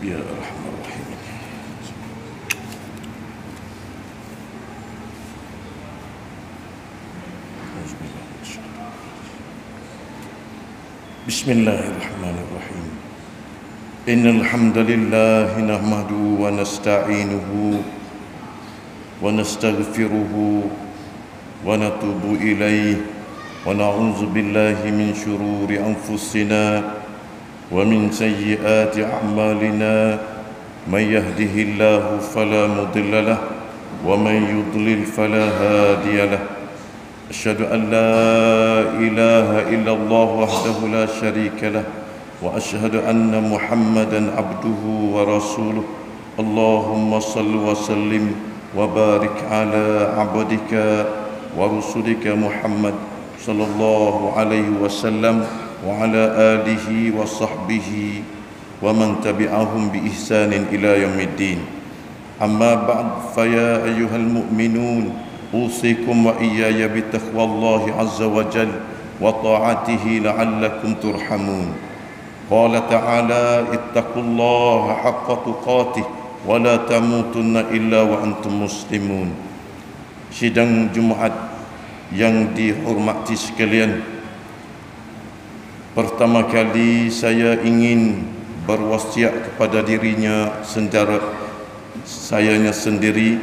Ya Arhamar Rahimin. Bismillahirrahmanirrahim. Innal hamdalillah nahmaduhu wa nasta'inuhu wa nastaghfiruhu wa natubu ilayhi wa na'udzu billahi min shururi anfusina wa min sayyiati a'malina man yahdihillahu fala mudilla lahu wa man yudlil fala hadiya lahu. Asyhadu an la ilaha illallah wahdahu la syarika lah wa asyhadu anna Muhammadan abduhu wa rasuluh. Allahumma salli wa sallim wa barik ala abdika wa rasulika Muhammad sallallahu alaihi wasallam wa ala alihi wa sahbihi wa man tabi'ahum bi ihsanin ila yaumiddin. Amma ba'd, fa ya ayyuhal mu'minun usikum wa iyaya bi taqwallahi azza wa jalla wa ta'atihi la'allakum turhamun. Qala ta'ala ittaqullaha haqqa tuqatih wa la tamutunna illa wa antum muslimun. Sidang Jumaat yang dihormati sekalian, pertama kali saya ingin berwasiat kepada dirinya sayanya sendiri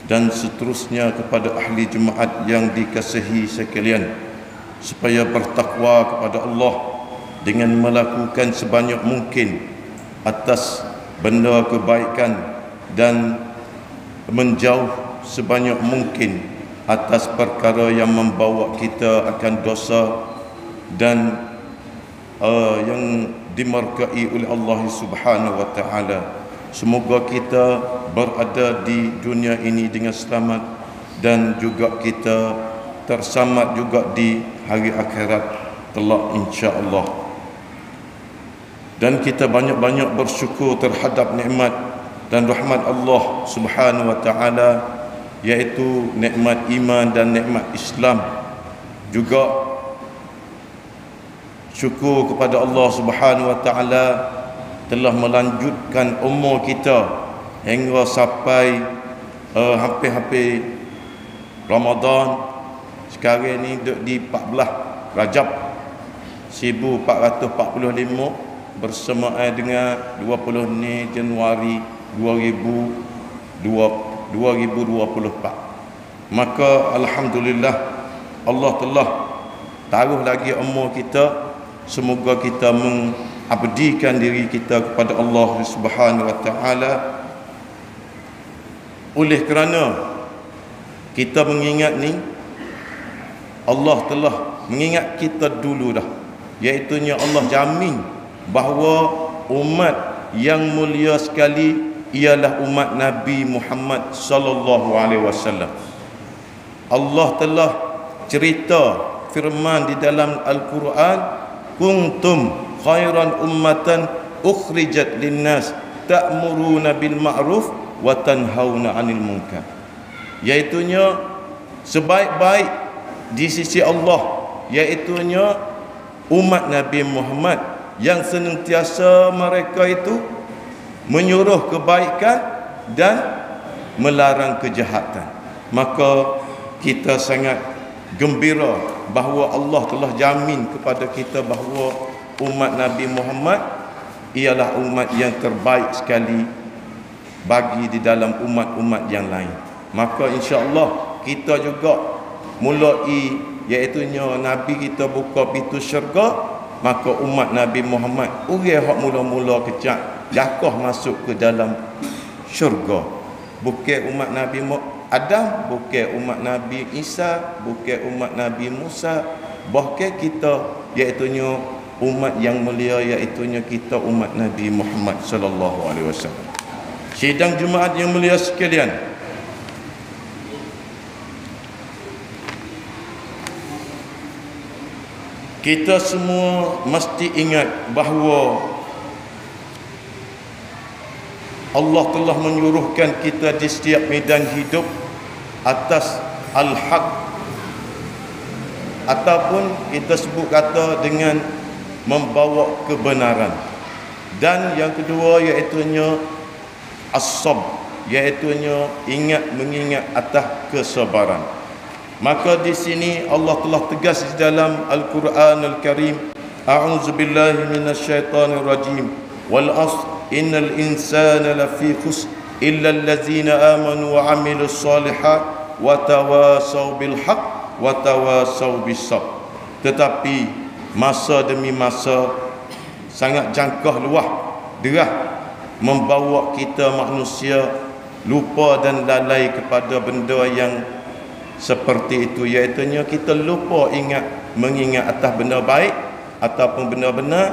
dan seterusnya kepada ahli Jumaat yang dikasihi sekalian, supaya bertakwa kepada Allah dengan melakukan sebanyak mungkin atas benda kebaikan dan menjauh sebanyak mungkin atas perkara yang membawa kita akan dosa dan yang dimurkai oleh Allah Subhanahu wa taala. Semoga kita berada di dunia ini dengan selamat dan juga kita terselamat juga di hari akhirat kelak insya-Allah. Dan kita banyak-banyak bersyukur terhadap nikmat dan rahmat Allah Subhanahu wa taala, yaitu nikmat iman dan nikmat Islam. Juga syukur kepada Allah Subhanahu wa taala telah melanjutkan umur kita hingga sampai hampir-hampir Ramadan. Sekarang ni duduk di 14 Rajab 1445 bersamaan dengan 20 ni Januari 2024. Maka alhamdulillah Allah telah taruh lagi umur kita. Semoga kita mengabdikan diri kita kepada Allah Subhanahu wa taala. Oleh kerana kita mengingat ni, Allah telah mengingat kita dulu dah, iaitunya Allah jamin bahawa umat yang mulia sekali ialah umat Nabi Muhammad sallallahu alaihi wasallam. Allah telah cerita firman di dalam Al-Quran, kuntum khairan ummatan ukhrijat linnas ta'muruna bil ma'ruf wa tanhauna 'anil munkar. Iaitunya sebaik-baik di sisi Allah, iaitunya umat Nabi Muhammad yang senantiasa mereka itu menyuruh kebaikan dan melarang kejahatan. Maka kita sangat gembira bahawa Allah telah jamin kepada kita bahawa umat Nabi Muhammad ialah umat yang terbaik sekali bagi di dalam umat-umat yang lain. Maka insya-Allah kita juga mulai, iaitunya Nabi kita buka pintu syurga, maka umat Nabi Muhammad orang hak mula-mula kecak jatuh masuk ke dalam syurga. Bukan umat Nabi Adam, bukan umat Nabi Isa, bukan umat Nabi Musa, bahkan kita, iaitunya umat yang mulia, iaitunya kita umat Nabi Muhammad sallallahu alaihi wasallam. Sidang Jumaat yang mulia sekalian, kita semua mesti ingat bahawa Allah telah menyuruhkan kita di setiap medan hidup atas al-haq, ataupun kita sebut kata dengan membawa kebenaran. Dan yang kedua iaitunya as-sab, iaitunya mengingat atas kesabaran. Maka di sini Allah telah tegas di dalam Al-Quran Al-Karim, a'udzubillahi minasyaitonir rajim, wal 'asr innal insana lafi khusr illa allazina amanu wa 'amilus shalihat wa tawasaw bil haqq wa tawasaw bis sabr. Tetapi masa demi masa sangat jangkah luas derah membawa kita manusia lupa dan lalai kepada benda yang seperti itu, iaitunya kita lupa mengingat atas benda baik ataupun benda benar,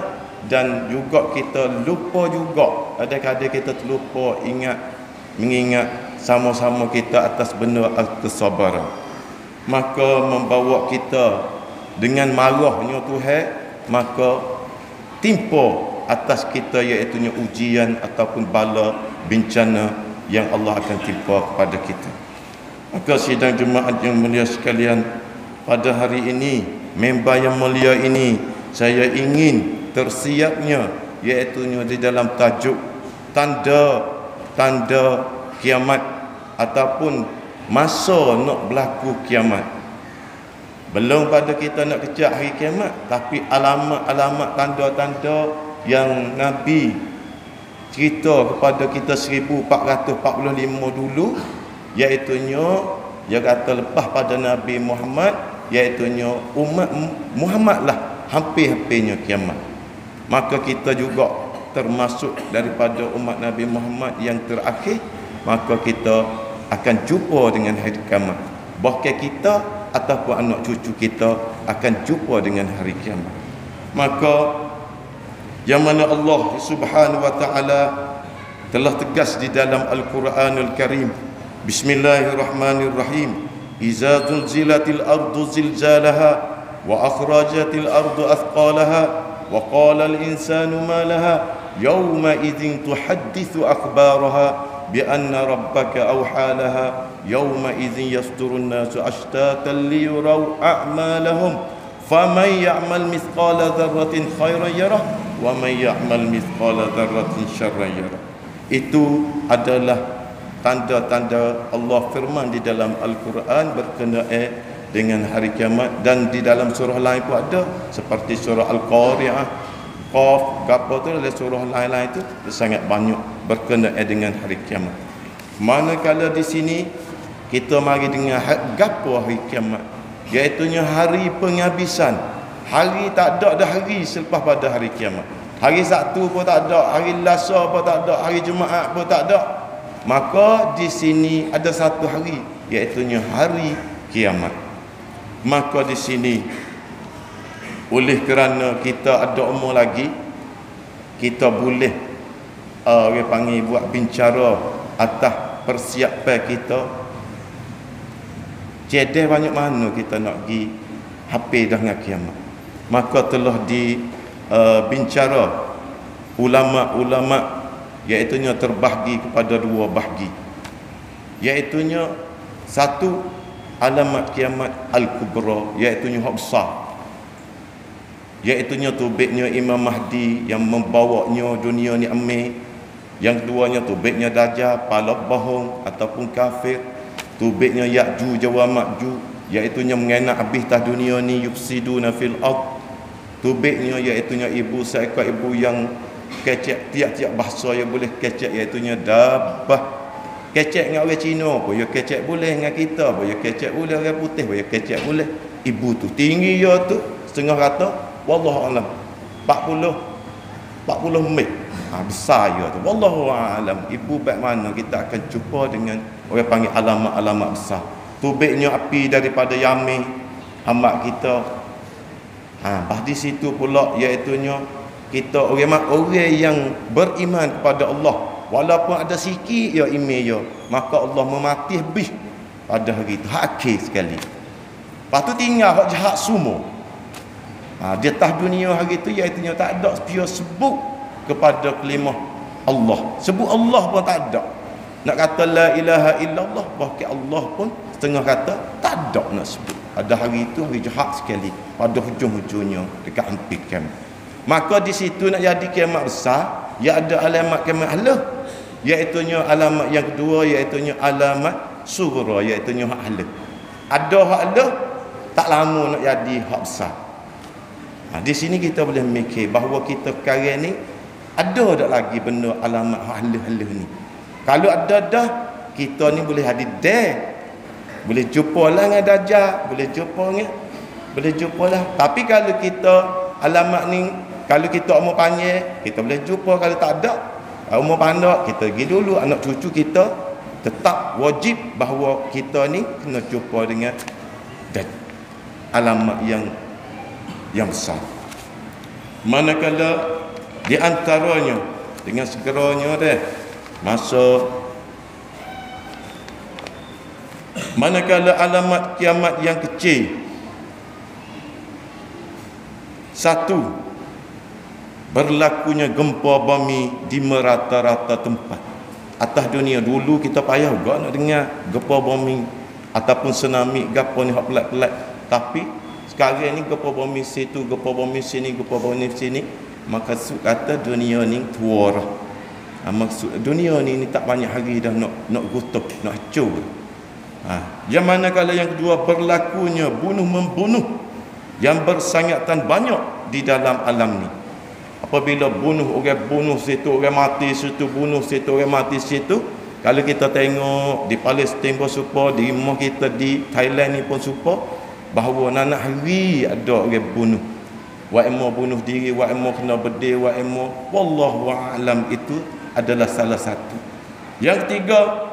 dan juga kita lupa juga kadang-kadang kita terlupa mengingat sama-sama kita atas benda kesabaran. Maka membawa kita dengan marahnya Tuhan, maka timpa atas kita iaitunya ujian ataupun bala bencana yang Allah akan timpa kepada kita. Maka sidang jemaat yang mulia sekalian, pada hari ini, member yang mulia ini, saya ingin tersiapnya iaitunya di dalam tajuk tanda-tanda kiamat ataupun masa nak berlaku kiamat. Belum pada kita nak kecak hari kiamat, tapi alamat-alamat tanda-tanda yang Nabi cerita kepada kita 1445 dulu, iaitunya dia kata lepas pada Nabi Muhammad, iaitunya umat Muhammad lah hampir-hampirnya kiamat. Maka kita juga termasuk daripada umat Nabi Muhammad yang terakhir, maka kita akan jumpa dengan hari kiamat. Bahkan kita ataupun anak cucu kita akan jumpa dengan hari kiamat. Maka yang mana Allah Subhanahu wa taala telah tegas di dalam Al-Quranul Karim, Bismillahirrahmanirrahim, iza zulzilatil ardu zilzalaha wa akhrajatil ardu athqalaha wa qala al insanu ma laha yawma idzin tuhaddithu akhbaraha bi anna rabbaka awha laha yawma idzin yasdurun nasu ashtatan liyuraw a'malahum faman ya'mal mithqala dzarratin khairan yarah wa man ya'mal mithqala dzarratin syarran yarah. Itu adalah tanda-tanda Allah firman di dalam Al-Quran berkenaan dengan hari kiamat, dan di dalam surah lain pun ada, seperti surah Al-Qari'ah, Qaf, gapo tu, ada surah lain-lain itu sangat banyak berkenaan dengan hari kiamat. Manakala di sini kita mari dengan gapo hari kiamat, iaitunya hari penghabisan. Hari tak ada dah hari selepas pada hari kiamat. Hari Sabtu pun tak ada, hari Selasa pun tak ada, hari Jumaat pun tak ada. Maka di sini ada satu hari, iaitunya hari kiamat. Maka di sini oleh kerana kita ada umur lagi, kita boleh orang panggil buat bicara atas persiapan kita. Jadi banyak mana kita nak pergi hampir dengan kiamat. Maka telah bicara ulama-ulama, iaitunya terbahagi kepada dua bahagi, iaitunya satu alamat kiamat al-kubra, iaitunya hak besar, iaitunya tubiknya Imam Mahdi yang membawanya dunia ni amil. Yang keduanya tubiknya Dajjal, pala bohong ataupun kafir. Tubiknya Ya'juj wa Ma'juj, iaitunya mengenak habis tas dunia ni, yufsiduna fil ard. Tubiknya iaitunya ibu seekor ibu yang kecek, tiap-tiap bahasa yang boleh kecek, iaitunya dabah. Kecek dengan orang Cina pun ya kecek boleh, dengan kita pun ya kecek boleh, orang putih pun ya kecek boleh. Ibu tu tinggi ya tu setengah kata, wallahu alam 40 mil. Besar ya tu, wallahu alam. Ibu baik mana kita akan jumpa dengan orang panggil alamat-alamat besar. Tubiknya api daripada Yamin, hamba kita. Bah di situ pula iaitunya kita orang yang beriman kepada Allah, walaupun ada sikit ya iman ya, maka Allah memati habis pada hari itu, akhir sekali. Lepas tu tinggal hak jahat semua. Di atas dunia hari itu iaitunya tak ada pure sebut kepada kalimah Allah. Sebut Allah pun tak ada. Nak kata la ilaha illallah, bahkan Allah pun setengah kata tak ada nak sebut. Ada hari itu hari jahat sekali, pada hujung-hujungnya dekat hampir kiamat. Maka di situ nak jadi kiamat besar, ya ada alamat kiamat ahli, iaitunya alamat yang kedua, iaitunya alamat sughra, iaitunya hak ahli. Ada hak ahli, tak lama nak jadi hak besar. Di sini kita boleh mikir bahawa kita sekarang ni ada tak lagi benda alamat hak ahli ni. Kalau ada dah, kita ni boleh hadir dah. Boleh jumpa lah dengan Dajjal, boleh jumpa lah. Tapi kalau kita alamat ni, kalau kita umur panjang, kita boleh jumpa. Kalau tak ada umur pandak, kita pergi dulu. Anak cucu kita tetap wajib bahawa kita ni kena jumpa dengan alamat yang besar. Manakala di antaranya dengan segeranya manakala alamat kiamat yang kecil, satu, berlakunya gempa bumi di merata-rata tempat atas dunia. Dulu kita payah juga nak dengar gempa bumi ataupun tsunami gapo ni hak pelat-pelat. Tapi sekarang ni gempa bumi situ, gempa bumi sini, gempa bumi sini, maka kata dunia ni tua dah. Maksud dunia ni tak banyak hari dah nak gutuk, nak hancur. Yang mana kalau yang kedua, berlakunya bunuh-membunuh yang bersangatan banyak di dalam alam ni. Apabila bunuh situ, orang mati situ, bunuh situ, orang mati situ. Kalau kita tengok di Palestin pun supa, di rumah kita di Thailand ni pun supa, bahawa nanak hari ada orang bunuh. Wa imma bunuh diri, wa imma kena bedil, wa imma wallahu a'lam, itu adalah salah satu. Yang ketiga,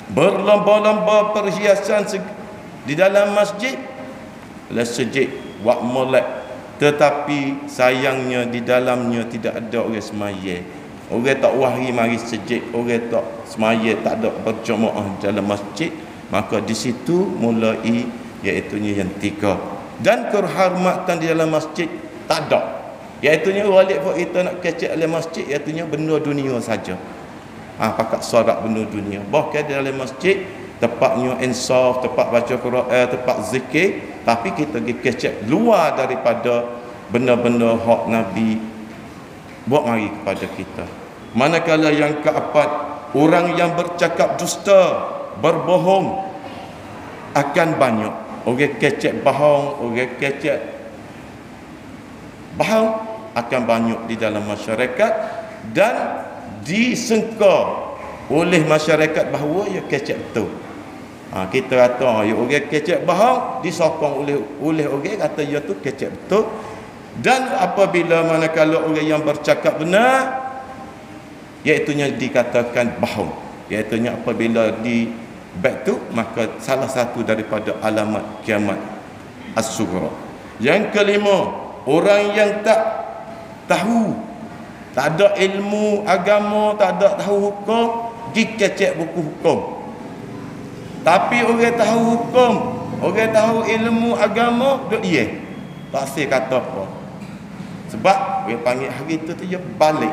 berlomba-lomba perhiasan di dalam masjid. Masjid wa molek, tetapi sayangnya di dalamnya tidak ada orang semaya. Orang tak wahri mari sejid, orang tak semaya, tak ada berjemaah dalam masjid. Maka di situ mulai iaitunya yang tiga. Dan kehormatan di dalam masjid tak ada. Iaitunya walik buat kita nak kecek dalam masjid, iaitunya benda dunia saja. Pakat sorak benda dunia. Bahkan di dalam masjid tepatnya insaf, tempat baca Quran, tempat zikir, tapi kita pergi kecek luar daripada benda-benda hak Nabi buat mari kepada kita. Manakala yang keempat, orang yang bercakap dusta, berbohong akan banyak. Orang kecek bohong, orang kecek bohong akan banyak di dalam masyarakat, dan disangka oleh masyarakat bahawa ia kecek betul. Kita kata ya orang kecek bohong, disokong oleh orang kata ia tu kecek betul. Dan apabila manakala orang yang bercakap benar, iaitunya dikatakan bohong, iaitunya apabila di baik tu, maka salah satu daripada alamat kiamat as-sughra. Yang kelima, orang yang tak tahu, tak ada ilmu agama, tak ada tahu hukum, dikecek buku hukum. Tapi orang tahu hukum, orang tahu ilmu agama, dia tak say kata apa. Sebab dia panggil hari tu dia balik.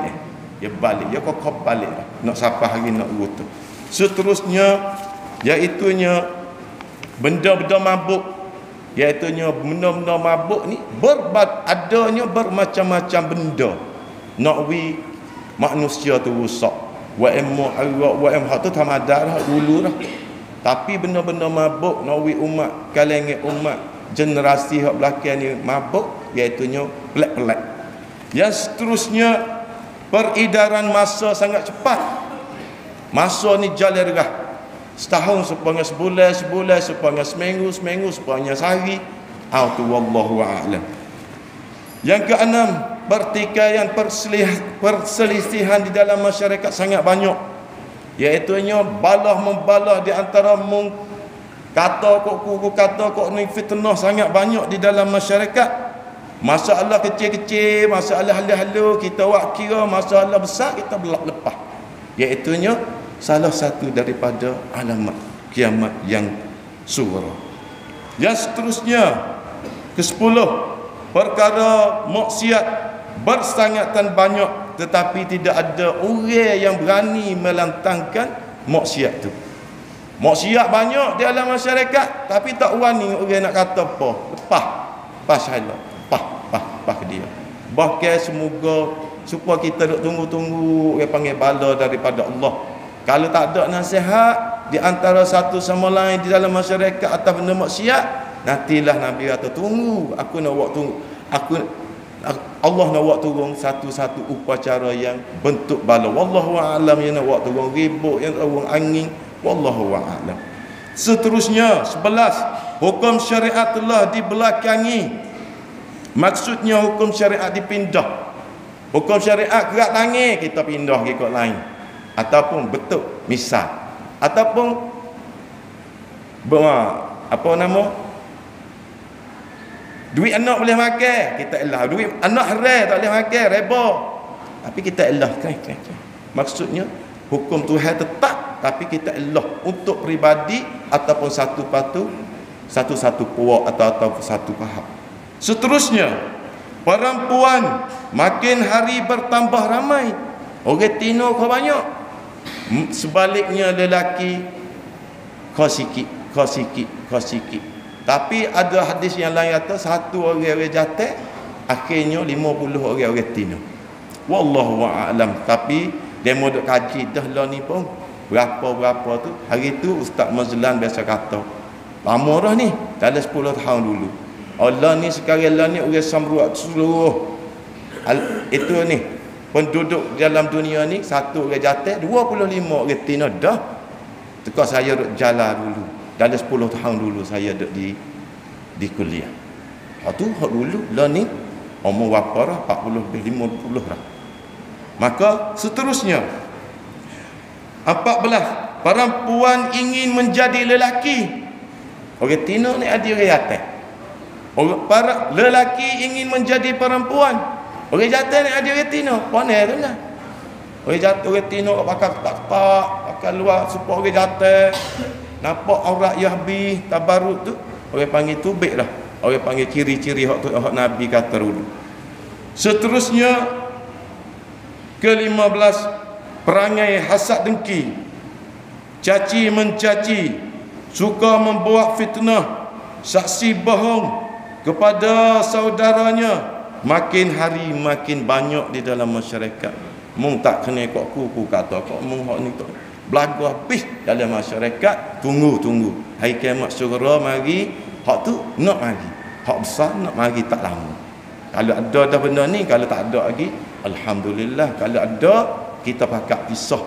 Dia balik, dia kokok balik nak siapa hari nak urut tu. Seterusnya iaitunya benda-benda mabuk. Iaitunya benda-benda mabuk ni adanya bermacam-macam benda. Nak wi manusia tu rusak. Wa emma awak wa em hak tu tamadah dah dulu dah. Tapi benda-benda mabuk nak wi umat kalangan umat generasi hak belakang ni mabuk, iaitunya pelik-pelik. Yang seterusnya, peredaran masa sangat cepat. Masa ni jalan derah. Setahun supaya sebulan, supaya seminggu, supaya sehari. Tu wallahu a'lam. Yang keenam, pertikaian perselisihan di dalam masyarakat sangat banyak. Iaitunya balah membalah di antara kata kok ni fitnah sangat banyak di dalam masyarakat. Masalah kecil-kecil, masalah halu-halu kita wak kira, masalah besar kita belak lepas. Iaitunya salah satu daripada alamat kiamat yang sughra. Yang seterusnya, ke-10, perkara maksiat bersangatan banyak, tetapi tidak ada orang yang berani melantangkan maksiat tu. Maksiat banyak di dalam masyarakat, tapi tak berani orang nak kata apa. Lepas salah. Pah ke dia. Bahkan semoga supaya kita duk tunggu-tunggu orang panggil bala daripada Allah. Kalau tak ada nasihat di antara satu sama lain di dalam masyarakat atas benda maksiat, nantilah Nabi kata tunggu, aku nak buat tunggu. Allah nak buat turun satu-satu upacara yang bentuk bala. Wallahu a'lam, yang nak buat turun ribut, yang nak turun angin, wallahu a'lam. Seterusnya 11, hukum syariat telah dibelakangi. Maksudnya hukum syariat dipindah. Hukum syariat gerak tangan, kita pindah ikut lain. Ataupun betul, misal. Ataupun apa nama? Duit anak boleh makan, kita elah. Duit anak haram tak boleh makan, reba. Tapi kita elah kan. Maksudnya hukum Tuhan tetap, tapi kita elah untuk peribadi ataupun satu puak atau satu pahak. Seterusnya, perempuan makin hari bertambah ramai. Orang tino kau banyak. Sebaliknya lelaki kau sikit. Tapi ada hadis yang lain kata satu orang jatuh akhirnya 50 orang tino. Wallahu a'lam. Tapi dia mau duk kaji dah lah ni pun berapa tu. Hari tu Ustaz Mazlan biasa kata lama dah ni, dalam 10 tahun dulu. Allah ni sekarang lah ni orang samruat seluruh itu ni penduduk dalam dunia ni, satu orang jatuh 25 orang tino dah. Tukar saya duk jalan dulu dalam 10 tahun dulu saya duduk di kuliah. Hak dulu lah ni umur berapa dah? 40 lebih 50 dah. Maka seterusnya 14, perempuan ingin menjadi lelaki. Orang tino ni ada orang jatuh. Para lelaki ingin menjadi perempuan. Orang jatuh ni ada orang tino. Pandai tu lah. Orang tino pakai tak pakai luar supaya orang jatuh. Nampak aurat Yahbi tabaruk tu, orang panggil tubik dah. Orang panggil ciri-ciri hak Nabi kata dulu. Seterusnya ke-15, perangai hasad dengki, caci mencaci, suka membuat fitnah, saksi bohong kepada saudaranya, makin hari makin banyak di dalam masyarakat. Mung tak kena kok ku kata kok mung hak ni tu belagu habis dalam masyarakat. Tunggu hari kiamat surga mari, hak tu nak mari, hak besar nak mari tak lama. Kalau ada dah benda ni, kalau tak ada lagi alhamdulillah. Kalau ada, kita pakai pisah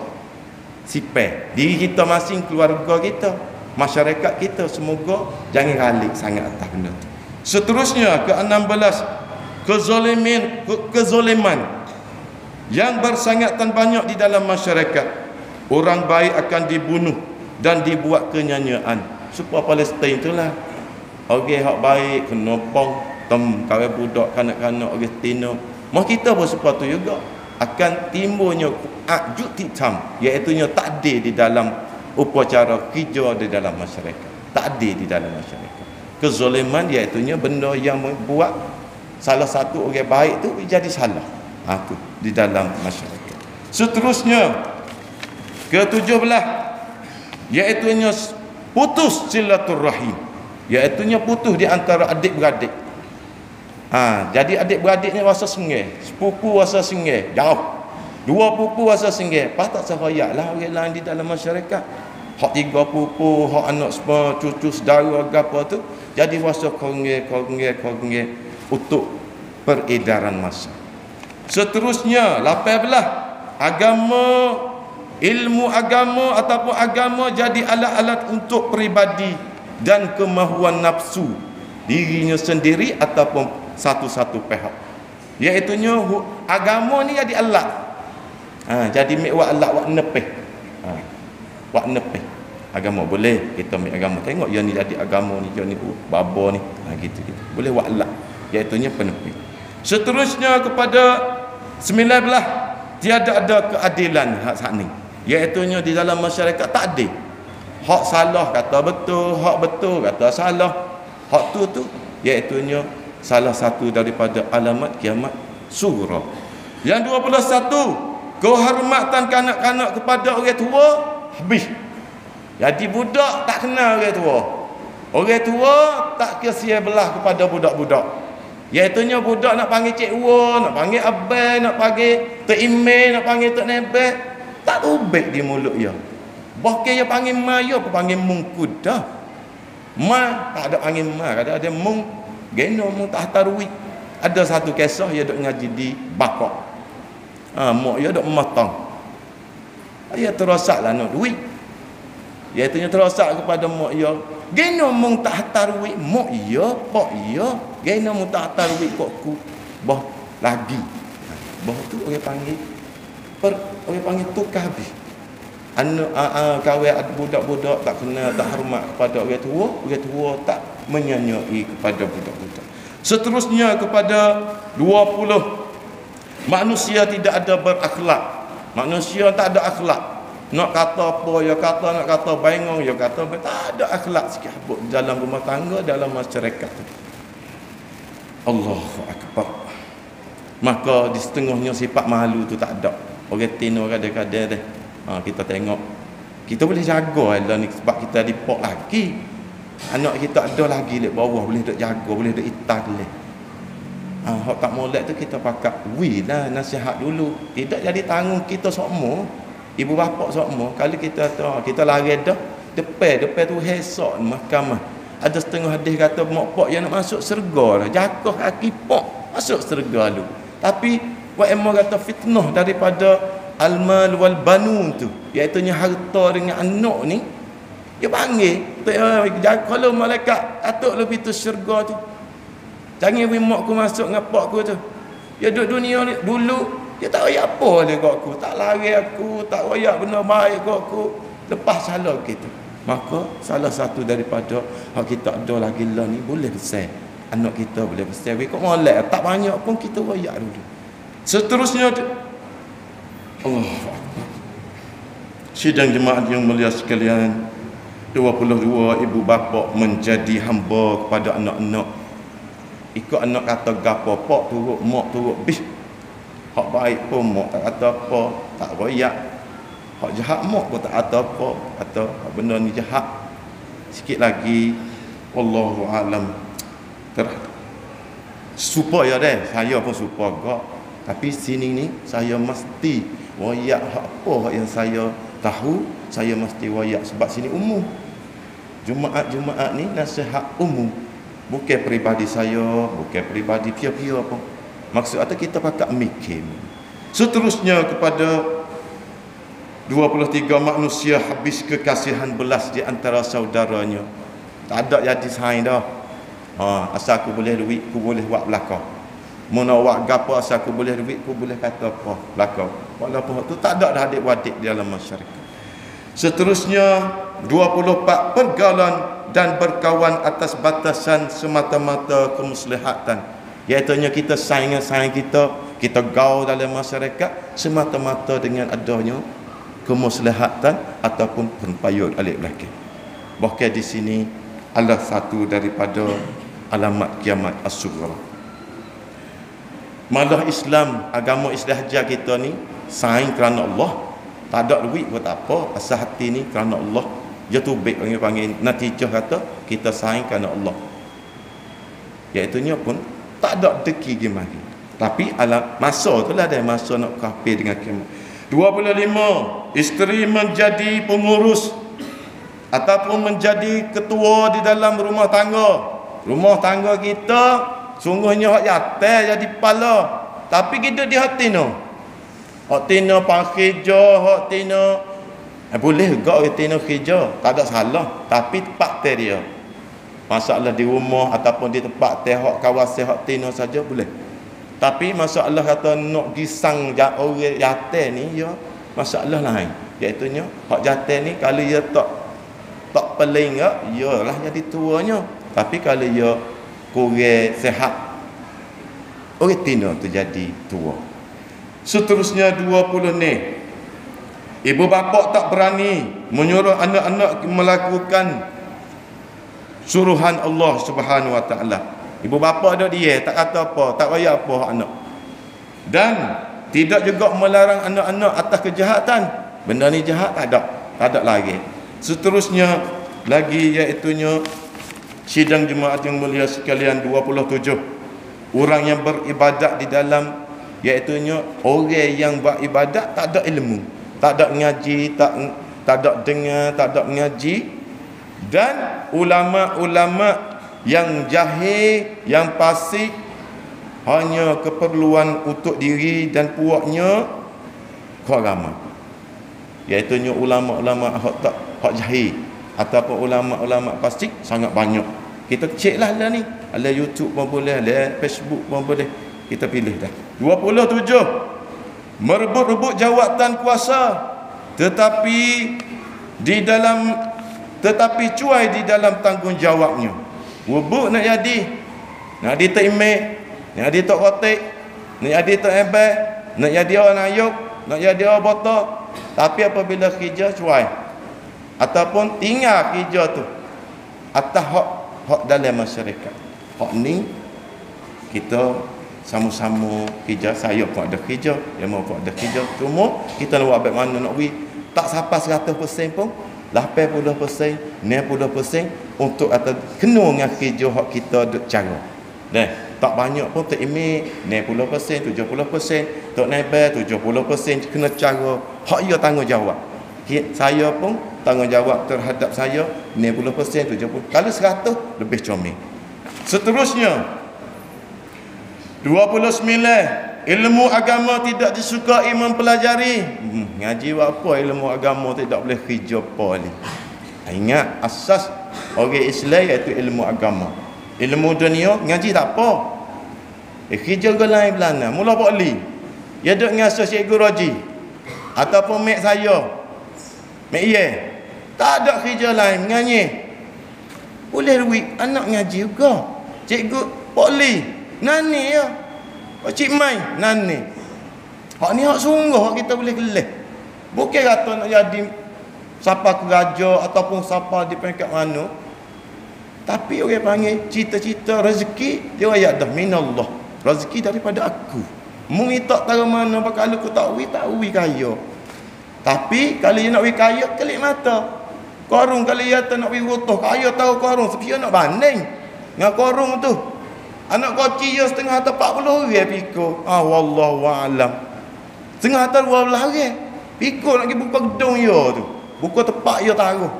sipai diri kita masing, keluarga kita, masyarakat kita, semoga jangan galik sangat atas benda tu. Seterusnya ke-16, kezaliman yang bersangatan banyak di dalam masyarakat. Orang baik akan dibunuh dan dibuat kenyanyaan. Supaya Palestin itulah orang hak baik kena pong kawin budak kanak-kanak orang Tino. Mau kita pun sepatu juga akan timbulnya ajut hitam, iaitu takdir di dalam upacara kerja di dalam masyarakat. Takdir di dalam masyarakat. Kezaliman iaitu benda yang membuat salah satu orang baik tu jadi salah. Tu di dalam masyarakat. Seterusnya ke-17, iaitu putus silaturrahim, iaitu putus di antara adik-beradik. Jadi adik-beradik ni rasa sengai, sepupu rasa sengai, jauh. Dua pupu rasa sengai, patut sahayaklah orang lain di dalam masyarakat. Hak 3 pupu, hak anak semua, cucu saudara apa tu, jadi rasa konge untuk peredaran masa. Seterusnya 18, ilmu agama ataupun agama jadi alat-alat untuk peribadi dan kemahuan nafsu dirinya sendiri ataupun satu-satu pihak. Iaitu agama ni jadi alat. Jadi mek alat wak nepeh. Wak nepeh. Agama boleh kita ambil agama. Tengok yang ni jadi agama ni, yang ni baba ni. Gitu. Boleh wak alat. Iaitu penepih. Seterusnya kepada 19, tiada ada keadilan hak saat ni. Iaitu di dalam masyarakat tak adil. Hak salah kata betul, hak betul kata salah. Hak tu iaitu salah satu daripada alamat kiamat sugra. Yang 21, kehormatan kanak-kanak kepada orang tua habis. Jadi budak tak kenal orang tua. Orang tua tak kesian belah kepada budak-budak. Iaitunya budak nak panggil cikgu, nak panggil abang, nak panggil tok imam, nak panggil tok nebel, tak ubek di mulut dia. Bahkan dia panggil ma, dia pun panggil mungkud dah. Ma tak ada panggil ma, ada mung, geno mung tak tarwi. Ada satu kisah dia duk ngaji di Bakok. Mak dia duk memotong. Dia terosaklah nak duit. Iaitunya terosak kepada mak dia. Geno mung tak hantar duit, mak dia, pak dia, geno mung tak hantar duit kok ku. Bah lagi. Bah tu orang panggil orang panggil tukar habis. Anak kawan budak-budak tak kenal, tak hormat kepada orang tua tak menyanyai kepada budak-budak. Seterusnya kepada 20 manusia tidak ada berakhlak. Manusia tak ada akhlak. Nak kata apa ya kata, nak kata bengong ya kata, tak ada akhlak sikit pun dalam rumah tangga, dalam masyarakat. Allahu akbar. Maka di setengahnya sifat malu tu tak ada. Orang tino kadang-kadang deh. Kita tengok kita boleh jaga lah ni sebab kita dipok lagi. Anak kita ada lagi di bawah boleh duk jaga, boleh duk itas leh. Hak tak molek tu kita pakat lah nasihat dulu. Tidak jadi tanggung kita semua. Ibu bapa semua kalau kita lari dah depan tu hesok mahkamah. Ada setengah hadis kata mak pak yang nak masuk syurga lah, jaga kaki pak masuk syurga lu. Tapi wa emma kata fitnah daripada al-mal wal banun tu, iaitu harta dengan anak ni. Dia panggil kalau malaikat atuk lebih tu syurga tu. Jangan bagi mak aku masuk dengan pak aku tu. Dia duduk dunia ni dulu dia tak royak apa dia kat aku, tak lari aku, tak royak benda baik kat aku, lepas salah gitu. Maka salah satu daripada hak kita ada lagi lah ni boleh besar. Anak kita boleh besar. Kau molek tak banyak pun kita royak dulu. Seterusnya Allah. Sidang jemaat yang mulia sekalian, 22 ibu bapa menjadi hamba kepada anak-anak. Ikut anak kata gapo, pak turut, mak turut, bis. Hak baik pun mak tak kata apa, tak royak. Hak jahat mak pun tak kata apa, kata benda ni jahat. Sikit lagi wallahu alam. Supaya saya pun supaya. Tapi sini ni saya mesti royak apa yang saya tahu, saya mesti royak sebab sini umum. Jumaat-jumaat ni nasihat umum. Bukan peribadi saya, bukan peribadi pia-pia pun. Maksud atau kita pakat mikir. Seterusnya kepada 23 manusia habis kekasihan belas di antara saudaranya. Tak ada jadi saing dah. Asal aku boleh duit, aku boleh buat belakang. Mun awak gapo asal aku boleh duit, aku boleh kata apa belakang. Walaupun tu tak ada dah adik-adik di dalam masyarakat. Seterusnya 24 pergaulan dan berkawan atas batasan semata-mata kemaslahatan. Iaitunya kita saing kita gaul dalam masyarakat semata-mata dengan adanya kemaslahatan ataupun penpayut alik belakang. Bahkan di sini adalah satu daripada alamat kiamat as-sughra. Malah Islam, agama Islam ajar kita ni saing kerana Allah. Tak ada duit buat apa, asal hati ni kerana Allah. Dia tu baik panggil natijah kata kita saing kerana Allah. Iaitunya pun tak ada deki gimana. Tapi alam masa tu lah ada masa nak kafir dengan kiamat. 25 isteri menjadi pengurus ataupun menjadi ketua di dalam rumah tangga. Rumah tangga kita sungguhnya hak yatim jadi kepala, tapi kita di hati no. Hak tina pakija, hak tina boleh juga hak tina kerja, tak ada salah, tapi tempat dia. Masalah di rumah ataupun di tempat hak kawasan hak tina saja boleh. Tapi masalah kata nak gisang orang yatim ni ya masalah lain. Iaitu nya hak yatim ni kalau dia tak peling yalah jadi tuanya. Tapi kalau dia kurang sihat orang tina tu jadi tua. Seterusnya 20 ni ibu bapa tak berani menyuruh anak-anak melakukan suruhan Allah Subhanahu Wa Taala. Ibu bapa ada dia tak kata apa, tak raya apa anak. Dan tidak juga melarang anak-anak atas kejahatan. Benda ni jahat tak ada lagi. Seterusnya lagi iaitu nya sidang jemaat yang mulia sekalian 27. orang yang beribadat di dalam, iaitunya orang yang beribadat tak ada ilmu, tak ada ngaji, tak ada dengar, tak ada ngaji. Dan ulama-ulama yang jahil, yang fasik, hanya keperluan untuk diri dan puaknya kau ramai, iaitunya ulama-ulama hak jahil ataupun ulama-ulama fasik sangat banyak. Kita cek lah ni, ada YouTube pun boleh, ada Facebook pun boleh, kita pilih dah. 27, merebut-rebut jawatan kuasa tetapi cuai di dalam tanggungjawabnya. Rebut nak jadi, nak jadi tok imam, nak jadi tok khatib, nak jadi tok ebel, nak jadi orang ayuk, nak jadi orang botak. Tapi apabila kerja cuai ataupun tinggal kerja tu atas hak dalam masyarakat, hak ni kita sama-sama kerja. Saya pun ada kerja, dia mau pun ada kerja. Cuma kita nak buat baik mana nak beri, tak sampai 100% pun, 80%, 90% untuk atau kena dengan kerja hak kita duk cara. Tak banyak pun tak imej 90%, 70%, tak nebel 70% kena cara hak ia tanggungjawab. Saya pun tanggungjawab terhadap saya 90%, 70%. Kalau 100 lebih comel. Seterusnya 29, ilmu agama tidak disukai mempelajari. Ngaji buat apa ilmu agama tidak boleh kerja apa ni? Ingat asas orang Islam iaitu ilmu agama. Ilmu dunia ngaji tak apa. Kerja ke lain belana. Mula Pak Li, dia duk ngasuh Cikgu Roji ataupun mek saya, mek ye. Tak ada kerja lain ngaji. Boleh duit anak ngaji juga. Cikgu Pak Li nani ya, Cik Mai nani. Hak ni hak sungguh hak kita boleh kelih. Bukan kata nak jadi siapa keraja ataupun siapa di peringkat mana. Tapi orang panggil cita-cita rezeki dia ayat dah minallah. Rezeki daripada aku. Mu minta tahu mana kalau aku tak wi kaya. Tapi kalau dia nak wi kaya kelip mata. Korung kalau dia tak nak wi rutuh kaya tahu korung sepia nak banding dengan korung tu. Anak kecil dia setengah harta 40 orang pikul. Wallahu a'lam. Setengah harta 12 orang. Pikul nak pergi buka gedung dia tu. Buka tempat dia taruh.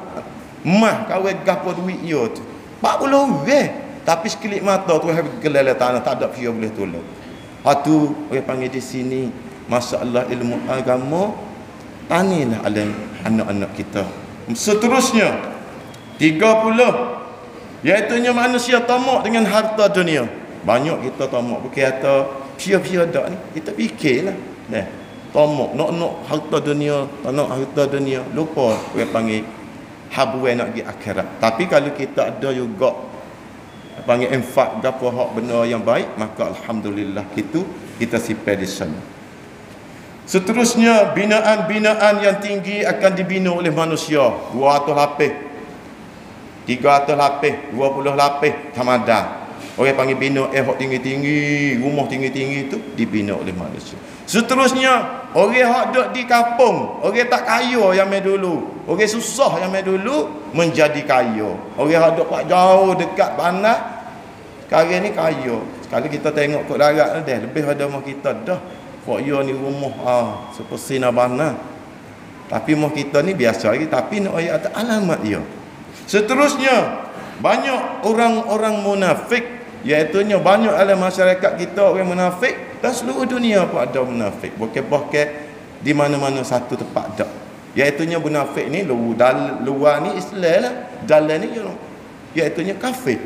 Mah kawin gapo duit dia tu. 40 orang. Tapi sekelip mata tu habis gelala tanah, tak ada dia boleh tolong. Hatu orang panggil di sini masalah ilmu agama, tanilah oleh anak-anak kita. Seterusnya 30, iaitunya manusia tamak dengan harta dunia. Banyak kita tamak, bukan kata pia-pia dak ni. Kita fikirlah. Tamak nak harta dunia, nak harta dunia, lupa orang panggil habuai nak pergi akhirat. Tapi kalau kita ada juga panggil infak gapo hak benda yang baik, maka alhamdulillah kita simpan di sana. Seterusnya binaan-binaan yang tinggi akan dibina oleh manusia. 200 lapis, 300 lapis, 20 lapis tamadan. Orang panggil bina hak tinggi-tinggi, rumah tinggi-tinggi itu dibina oleh manusia. Seterusnya orang hak duduk di kampung, orang tak kaya yang mai dulu, orang susah yang mai dulu menjadi kaya. Orang hak duduk jauh dekat bandar sekarang ni kaya. Kalau kita tengok kod darat dah lebih pada rumah kita dah. Kok yo ni rumah seperti Nabana. Tapi rumah kita ni biasa lagi, tapi nak ayat alamat dia. Seterusnya banyak orang-orang munafik, iaitu banyak dalam masyarakat kita orang munafik. Dan seluruh dunia pun ada munafik. Bukan di mana-mana satu tempat dak. Iaitu munafik ni luar ni Islam lah, dalam ni iaitu kafir.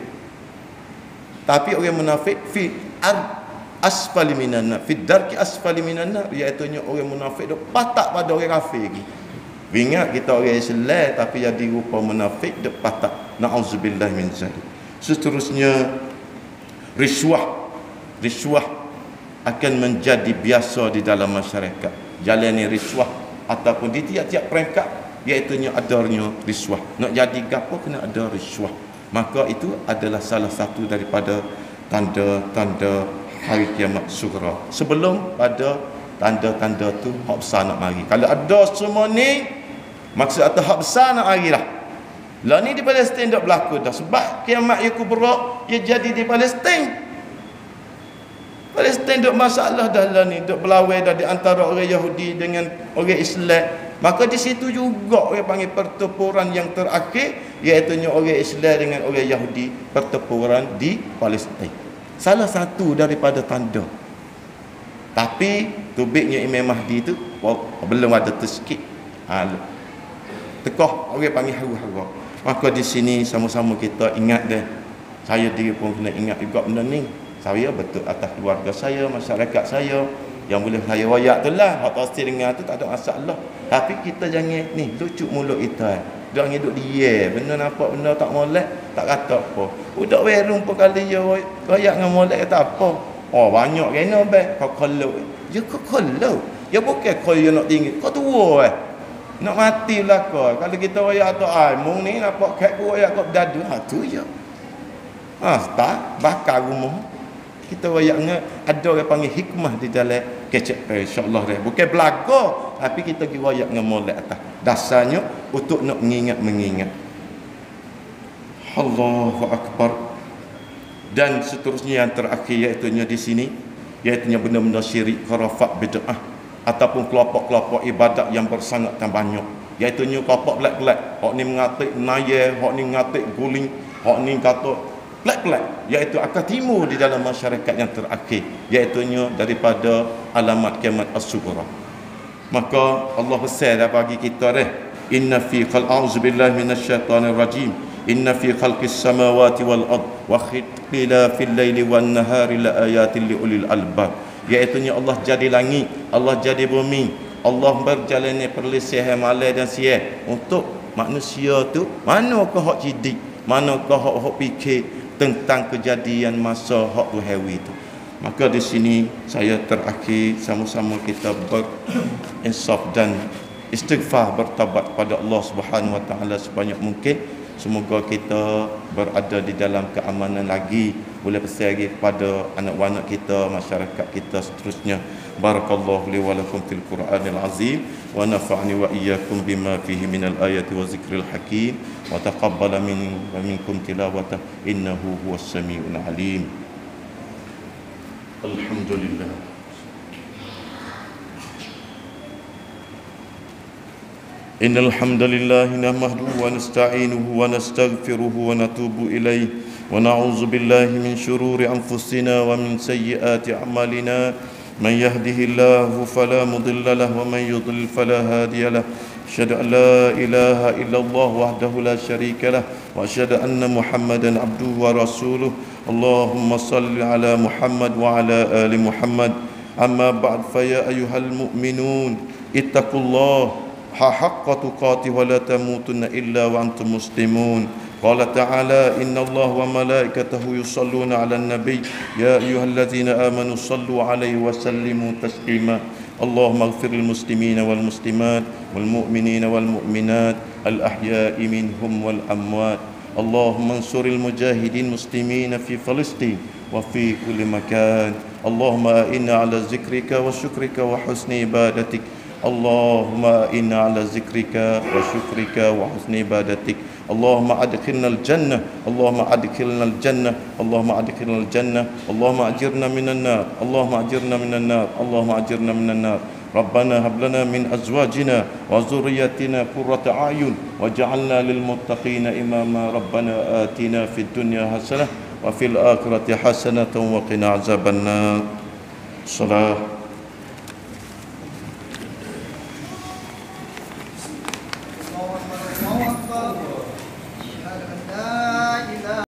Tapi orang munafik fi asfali minan nar, fi darki asfali minan nar, iaitu orang munafik dok patak pada orang kafir lagi. Ingat kita orang Islam tapi jadi rupa munafik dok patak. Nauzubillah min zalik. Seterusnya riswah akan menjadi biasa di dalam masyarakat. Jalani riswah ataupun di tiap-tiap peringkat iaitu adanya riswah. Nak jadi gapo kena ada riswah. Maka itu adalah salah satu daripada tanda-tanda hari kiamat sughra. Sebelum pada tanda-tanda tu hak besar nak mari. Kalau ada semua ni, maksud atau hak besar nak mari lah. Lah ni di Palestin dak berlaku dah. Sebab kiamat yang kubra ia jadi di Palestin. Palestin duk masalah dah lah ni, duk berlawan dah di antara orang Yahudi dengan orang Islam. Maka di situ juga orang panggil pertempuran yang terakhir, iaitu orang Islam dengan orang Yahudi, pertempuran di Palestin. Salah satu daripada tanda. Tapi tubiknya Imam Mahdi tu belum ada tersikit. Tekoh orang panggil haru-haru. Maka di sini sama-sama kita ingat dah. Saya diri pun kena ingat juga benda ni. Saya betul atas keluarga saya, masyarakat saya. Yang boleh saya wayak tu lah. Hak pasti dengar tu tak ada masalah. Tapi kita jangan ni lucu mulut kita. Jangan hidup dia. Benda nampak benda tak molek, tak kata apa. Budak werung pun kali dia wayak dengan molek kata apa. Oh banyak kena bang. Kau kalau. Ya kau kalau. Ya bukan kau yang nak tinggi. Kau tua nak mati lah kau. Kalau kita wayak tu mung ni nampak kat ku wayak kau dadu. Tu je. Tak bakar rumah. Kita wayaknya ada orang panggil hikmah di dalam kecek insya-Allah dah. Bukan belaga, tapi kita pergi wayak dengan molek atas. Dasarnya untuk nak mengingat. Allahu akbar. Dan seterusnya yang terakhir iaitu di sini, iaitu benda-benda syirik, khurafat, bid'ah ataupun kelompok-kelompok ibadat yang bersangat dan banyak. Iaitu kelompok belak-belak, hak ni mengatik naya, hak ni mengatik guling, hak ni kata pelak-pelak, iaitu akan timur di dalam masyarakat yang terakhir, iaitu daripada alamat kiamat as-sughra. Maka Allah besar dah bagi kita dah. Inna fi auzubillahi minasyaitonir rajim. Inna fi khalqis samawati wal ard wa ikhtilafil laili wan nahari laayatin liulil albab. Iaitu Allah jadi langit, Allah jadi bumi, Allah berjalannya perlisihan malam dan siang untuk manusia tu. Manakah hak cidik, manakah hak fikir tentang kejadian masa hak Tuhawi itu. Maka di sini saya terakhir sama-sama kita berinsaf dan istighfar, bertaubat kepada Allah Subhanahu Wa Taala sebanyak mungkin. Semoga kita berada di dalam keamanan lagi, boleh pesan lagi kepada anak-anak kita, masyarakat kita seterusnya. Barakallahu li wa lakum fil Qur'anil azim wa nafa'ni wa iyyakum bima fihi minal ayati wa zikril hakim wa taqabbala minkum tilawata innahu huwas samiul alim. Alhamdulillah. إن الحمد لله نحمده ونستعينه ونستغفره ونتوب إليه ونعوذ بالله من شرور أنفسنا ومن سيئات أعمالنا من يهده الله فلا مضل له ومن يضلل فلا هادي له أشهد أن لا إله إلا الله وحده لا شريك له وأشهد أن محمدا عبده ورسوله اللهم صل على محمد وعلى آل محمد أما بعد فيا أيها المؤمنون اتقوا الله حق تقاته ولا تموتن إلا وأنتم مسلمون. قال تعالى إن الله وملائكته يصلون على النبي يا أيها الذين آمنوا صلوا عليه وسلموا تسليما. اللهم اغفر للمسلمين والمسلمات والمؤمنين والمؤمنات الأحياء منهم والأموات. اللهم انصر المجاهدين المسلمين في فلسطين وفي كل مكان. اللهم إنا على ذكرك وشكرك وحسن عبادتك. اللهم إنا على ذكرك وشكرك وحسن عبادتك. اللهم أدخلنا الجنة، اللهم أدخلنا الجنة، اللهم أدخلنا الجنة، اللهم أجرنا من النار، اللهم أجرنا من النار، اللهم أجرنا من النار. ربنا هب لنا من أزواجنا وذرياتنا قرة أعين واجعلنا للمتقين إماما. ربنا آتنا في الدنيا حسنة وفي الآخرة حسنة وقنا عذاب النار. الصلاة.